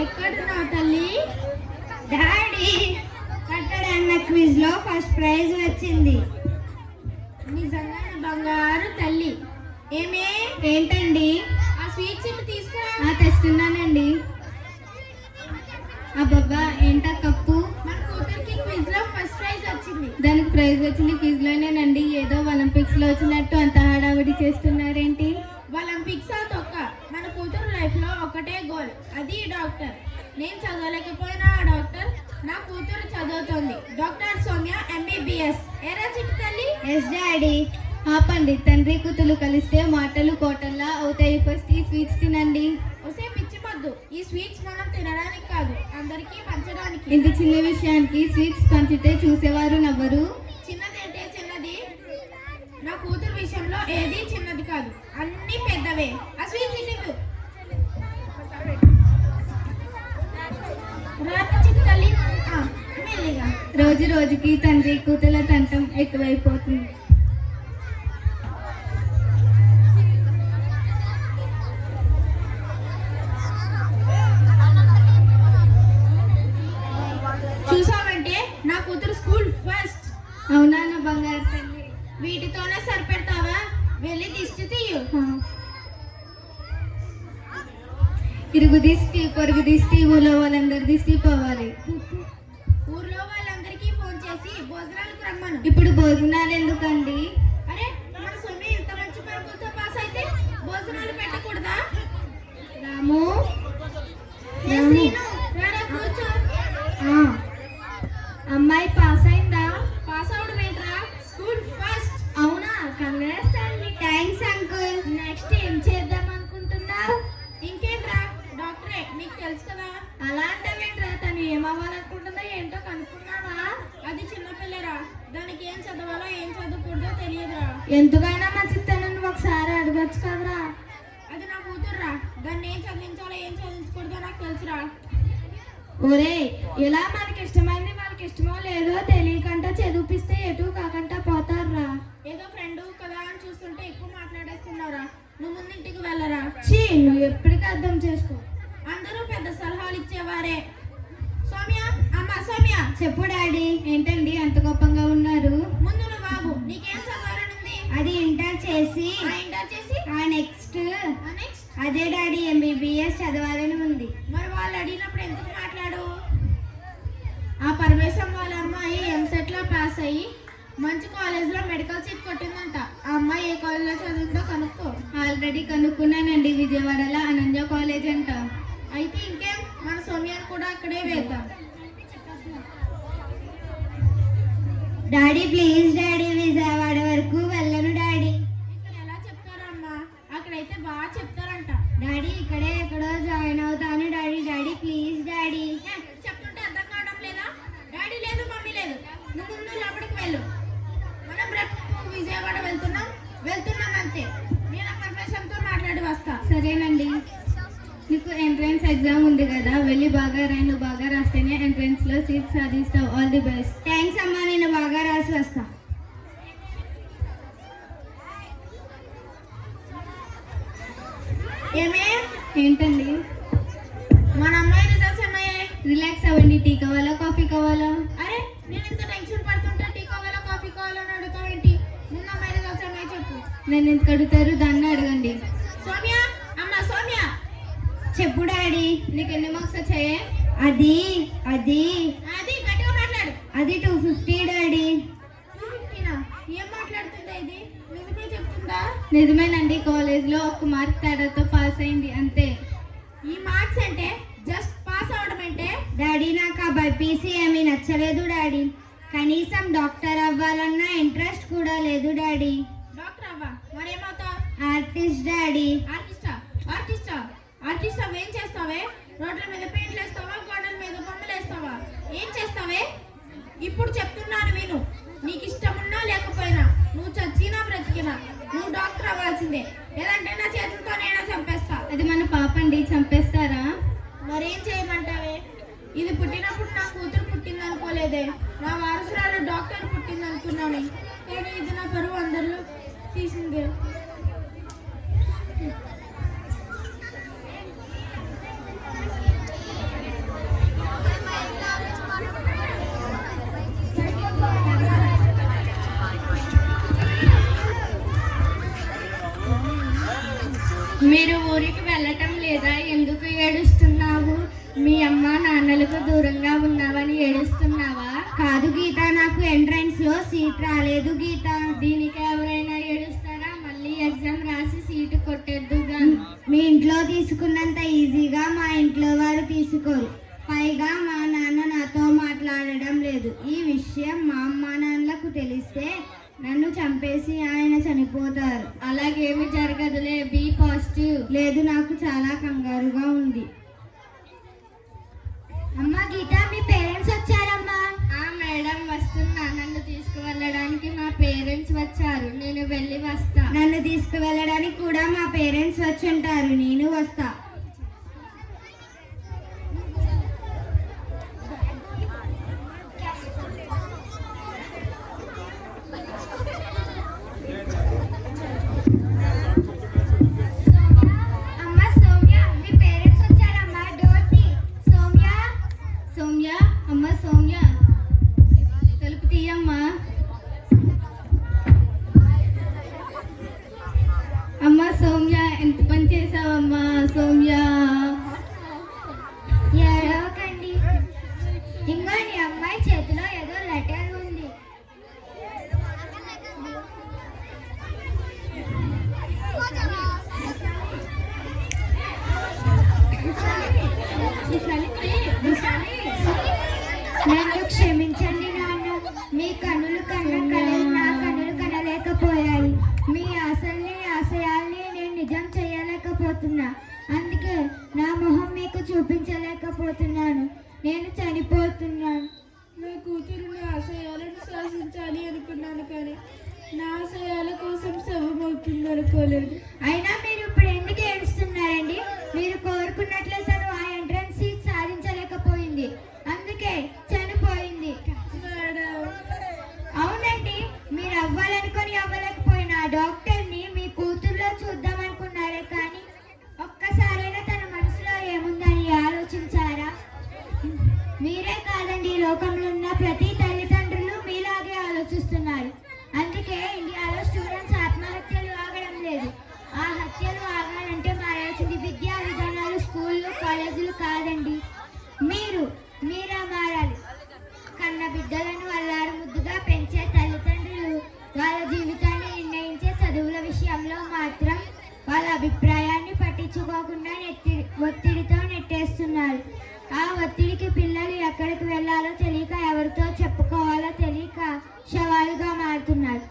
ఎక్కడున్నావు తల్లి? Daddy కట్టడన్న quiz లో ఫస్ట్ ప్రైజ్ వచ్చింది. నిజంగా నా బంగారు తల్లి. ఏమే ఏంటండి? ఆ స్వీట్స్ ఇటు తీసుకురా. తెస్తున్నానండి. అబ్బబ్బా ఏంటా కప్పు? మన కూతురికి క్విజ్ లో ఫస్ట్ ప్రైజ్ వచ్చింది. దానికి ప్రైజ్ వచ్చింది క్విజ్ లోనేనండి. ఏదో ఒలింపిక్స్ లో వచ్చినట్టు అంత హడావిడి చేస్తున్నారేంటి? ఒలింపిక్స్ తొక్క. మన కూతురు లైఫ్ లో ఒకటే గోల్, అది డాక్టర్. నేను చదవలేకపోయినా ఆ డాక్టర్, నా కూతురు చదువుతోంది. Doctor Soumya MBBS. ఏరా చిట్టు తల్లి? Yes daddy. ఆపండి, తండ్రి కూతురు కలిస్తే మాటలు కోటల్లా అవుతాయి. ఫస్ట్ ఈ స్వీట్స్ తినండి. ఒసే పిచ్చి మద్దు, ఈ స్వీట్స్ మనం తినడానికి కాదు, అందరికీ పంచడానికి. ఇంత చిన్న విషయానికి స్వీట్స్ పంచితే చూసేవారు నవ్వరు. చిన్నదేంటే చిన్నది? నా కూతురు విషయంలో ఏది చిన్నది కాదు, అన్ని పెద్దవే. ఆ స్వీట్స్ ఇటు రోజు రోజుకి తండ్రి కూతుల తంటం ఎక్కువైపోతుంది. చూసావంటే నా కూతురు స్కూల్ ఫస్ట్. అవునా నా బంగారు తల్లి? వీటితోనే సరిపెడతావా? వెళ్ళి దిష్టి తీయు. ఇరుగు దిష్టి, పొరుగు దిష్టి, ఊళ్ళో వాళ్ళందరి దిష్టి పోవాలి. ఊర్లో వాళ్ళందరికీ ఫోన్ చేసి భోజనాలకు రమ్మను. ఇప్పుడు భోజనాలు ఎందుకండి? అరే మన సొమ్మి ఇంత మంచి మార్కులతో పాస్ అయితే భోజనాలు పెట్టకూడదా? రాము కూర్చో. అమ్మాయి పాస్ అయిందా? పాస్ అవడం ఏంట్రా? School first. అవునా? కంగ్రాట్స్ అండి. Thanks uncle. నెక్స్ట్ ఏం చేద్దాం అనుకుంటున్నావు? ఇంకేంట్రా, డాక్టరే. నీకు తెలుసు కదా. అలా అంటావేంట్రా? తను ఏమవ్వాలనుకుంటుందో ఏంటో కనుక్కున్నావా? అది చిన్నపిల్లరా, దానికి ఏం చదవాలో ఏం చదవకూడదో తెలియదురా. ఎందుకైనా మంచిది, తనను ఒకసారి అడగచ్చు కదరా. అది నా కూతుర్రా, దాన్ని ఏం చదివించాలో ఏం చదివించకూడదో నాకు తెలుసురా. ఒరే, ఇలా మనకి ఇష్టమైంది వాళ్ళకి ఇష్టమో లేదో తెలియకుండా చదివిపిస్తే ఎటు కాకుండా పోతారా. ఏదో ఫ్రెండ్ కదా అని చూస్తుంటే ఎక్కువ మాట్లాడేస్తున్నావురా. నువ్వు ముందు ఇంటికి వెళ్ళరా. చీ, నువ్వు ఎప్పటికీ అర్థం చేసుకో. అందరూ పెద్ద సలహాలు ఇచ్చేవారే. సౌమ్య, అమ్మ సౌమ్య. చెప్పు డాడీ. ఏంటండి అంత గొప్పగా ఉన్నారు? ముందు నువ్వు బాబు, నీకేం చదవాలని ఉంది? అది ఇంటర్ చేసి నెక్స్ట్ అదే డాడీ, ఎంబీబీఎస్ చదవాలని ఉంది. మరి వాళ్ళు అడిగినప్పుడు ఎందుకు మాట్లాడు? ఆ పరమేశం వాళ్ళ అమ్మాయి ఎంసెట్ లో పాస్ అయ్యి మంచి కాలేజ్ లో మెడికల్ సీట్ కొట్టిందంట. ఆ అమ్మాయి ఏ కాలేజ్ లో చదువుతుందో కనుక్కో. ఆల్రెడీ కనుక్కున్నానండి, విజయవాడలో అనన్య కాలేజ్ అంట. అయితే ఇంకేం, మన సౌమ్యాన్ని కూడా అక్కడే వేద్దాం. డాడీ ప్లీజ్ డాడీ, విజయవాడ వరకు వెళ్ళను డాడీ. ఇక్కడ ఎలా చెప్తారా అమ్మా? అక్కడైతే బాగా చెప్తారంట. డాడీ ఇక్కడే ఎక్కడో జాయిన్ అవుతాను డాడీ. Daddy please daddy. చెప్తుంటే అర్థం కావడం లేదా? డాడీ లేదు, మమ్మీ లేదు, నువ్వు ముందు లోపలికి వెళ్ళు. మనం రేపు విజయవాడ వెళ్తున్నాం అంతే. నేను ఆ పరమేశంతో మాట్లాడి వస్తా. సరేనండి. నీకు ఎంట్రన్స్ ఎగ్జామ్ ఉంది కదా, వెళ్ళి బాగా రాయి. నువ్వు బాగా రాస్తేనే ఎంట్రన్స్ లో సీట్ సాధిస్తావు. All the best. థ్యాంక్స్ అమ్మా, నేను బాగా రాసి వస్తా. ఏమే? ఏంటండి? మన అమ్మాయి రిజల్ట్స్ అమ్మాయి. రిలాక్స్ అవ్వండి. టీ కావాలా కాఫీ కావాలా? అరే నేను ఇంత టెన్షన్ పడుతుంటా టీ కావాలా కాఫీ కావాలా అని అడుగుతావేంటి? ముందు అమ్మాయి రిజల్ట్స్ అమ్మాయి చెప్పు. నేను ఎందుకు అడుగుతారు? దాన్ని అడగండి. సౌమ్య, అమ్మ సౌమ్య. చెప్పు డాడీ. నీకు ఎన్ని మార్క్స్ వచ్చాయే? అది గట్టిగా మాట్లాడు. అది 250 డాడీ. 250నా? ఏం మాట్లాడుతుందా ఇది? నిజమే చెప్తుందా? నిజమేనండి. కాలేజ్ లో 1 మార్క్ తేడాతో పాస్ అయింది అంతే. ఈ మార్క్స్ అంటే జస్ట్ పాస్ అవడం అంటే? డాడీ నాకు ఆ బైపీసీ ఏమీ నచ్చలేదు డాడీ. కనీసం డాక్టర్ అవ్వాలన్న ఇంట్రెస్ట్ కూడా లేదు డాడీ. డాక్టర్ అవ్వా? మరేమవుతావు? Artist daddy. ఆర్టిస్ట్ ఏం చేస్తావే? రోడ్ల మీద పెయింట్లు వేస్తావా? గోడల మీద బొమ్మలు వేస్తావా? ఏం చేస్తావే? ఇప్పుడు చెప్తున్నాను విను. నీకు ఇష్టం ఉన్నా లేకపోయినా, నువ్వు చచ్చినా బ్రతికినా నువ్వు డాక్టర్ అవ్వాల్సిందే. లేదంటే నా చేతులతో నేనే చంపేస్తా. అది మన పాపండి, చంపేస్తారా? మరేం చేయమంటావే? ఇది పుట్టినప్పుడు నా కూతురు పుట్టింది అనుకోలేదే. నా వారసురాలు డాక్టర్ పుట్టింది అనుకున్నాను. కానీ ఇది నా పరువు అందరిలో తీసిందే. అన్నలకు దూరంగా ఉన్నావని ఏడుస్తున్నావా? కాదు గీత, నాకు ఎంట్రన్స్ లో సీట్ రాలేదు గీత. దీనికి ఎవరైనా ఏడుస్తారా? మళ్ళీ ఎగ్జామ్ రాసి సీటు కొట్టేద్దుగా. మీ ఇంట్లో తీసుకున్నంత ఈజీగా మా ఇంట్లో వారు తీసుకోరు. పైగా మా నాన్న నాతో మాట్లాడడం లేదు. ఈ విషయం మా అమ్మా నాన్నలకు తెలిస్తే నన్ను చంపేసి ఆయన చనిపోతారు. అలాగేమి జరగదులే, బీ పాజిటివ్. లేదు, నాకు చాలా కంగారుగా ఉంది. అమ్మా గీత, మీ పేరెంట్స్ వచ్చారమ్మా. మేడం వస్తున్నా. నన్ను తీసుకువెళ్ళడానికి మా పేరెంట్స్ వచ్చారు. నేను వెళ్ళి వస్తా. నన్ను తీసుకువెళ్ళడానికి కూడా మా పేరెంట్స్ వచ్చి ఉంటారు. నేను వస్తా. అమ్మా సౌమ్య, మీ పేరెంట్స్ వచ్చారమ్మా. డోర్ తీ. సౌమ్య, సౌమ్య, అమ్మ సౌమ్య, తలుపు తీయమ్మా. అమ్మ సౌమ్య, ఎంత పని చేసావమ్మా సౌమ్య. ఏడవకండి. ఇంకోండి, అమ్మాయి చేతిలో ఏదో లెటర్ ఉంది. నన్ను క్షమించండి నాన్న. మీ కనులు కన్న కలలు నా కనులు కనలేకపోయాయి. మీ ఆశల్ని ఆశయాల్ని నేను నిజం చేయలేకపోతున్నా. అందుకే నా మొహం మీకు చూపించలేకపోతున్నాను. నేను చనిపోతున్నాను. నా కూతురు నా ఆశయాలను శాసించాలి అనుకున్నాను, కానీ నా ఆశయాల కోసం శవమవుతుంది అనుకోలేదు. అయినా మీరు ఇప్పుడు ఎందుకు ఏడుస్తున్నారండి? మీరు కోరుకున్నట్లు తను ఆ ఎంట్రన్స్ సీట్ సాధించలేకపోయింది, అందుకే చనిపోయింది. అవునండి, మీరు అవ్వాలనుకొని అవ్వలేకపోయిన ఆ డాక్టర్ని మీ కూతుర్లో చూద్దాం అనుకున్నారే, కానీ ఒక్కసారైనా తన మనసులో ఏముందని ఆలోచించారా? మీరే కాదండి, ఈ లోకంలో ఉన్న ప్రతి తల్లిదండ్రులు మీలాగే ఆలోచిస్తున్నారు. అందుకే ఇండియాలో స్టూడెంట్స్ ఆత్మహత్యలు ఆగడం లేదు. ఆ హత్యలు ఆగాలంటే మారాల్సింది విద్యా విధానాలు, స్కూళ్ళు, కాలేజీలు కాదండి. మీరే మారాలి. కన్న బిడ్డలను అల్లారు ముద్దుగా పెంచే తల్లిదండ్రులు వాళ్ళ జీవితాన్ని నిర్ణయించే చదువుల విషయంలో మాత్రం వాళ్ళ అభిప్రాయాన్ని పట్టించుకోకుండా ఒత్తిడితో నెట్టేస్తున్నారు. ఆ ఒత్తిడికి పిల్లలు ఎక్కడికి వెళ్ళాలో తెలియక, ఎవరితో చెప్పుకోవాలో తెలియక శవాలుగా మారుతున్నారు.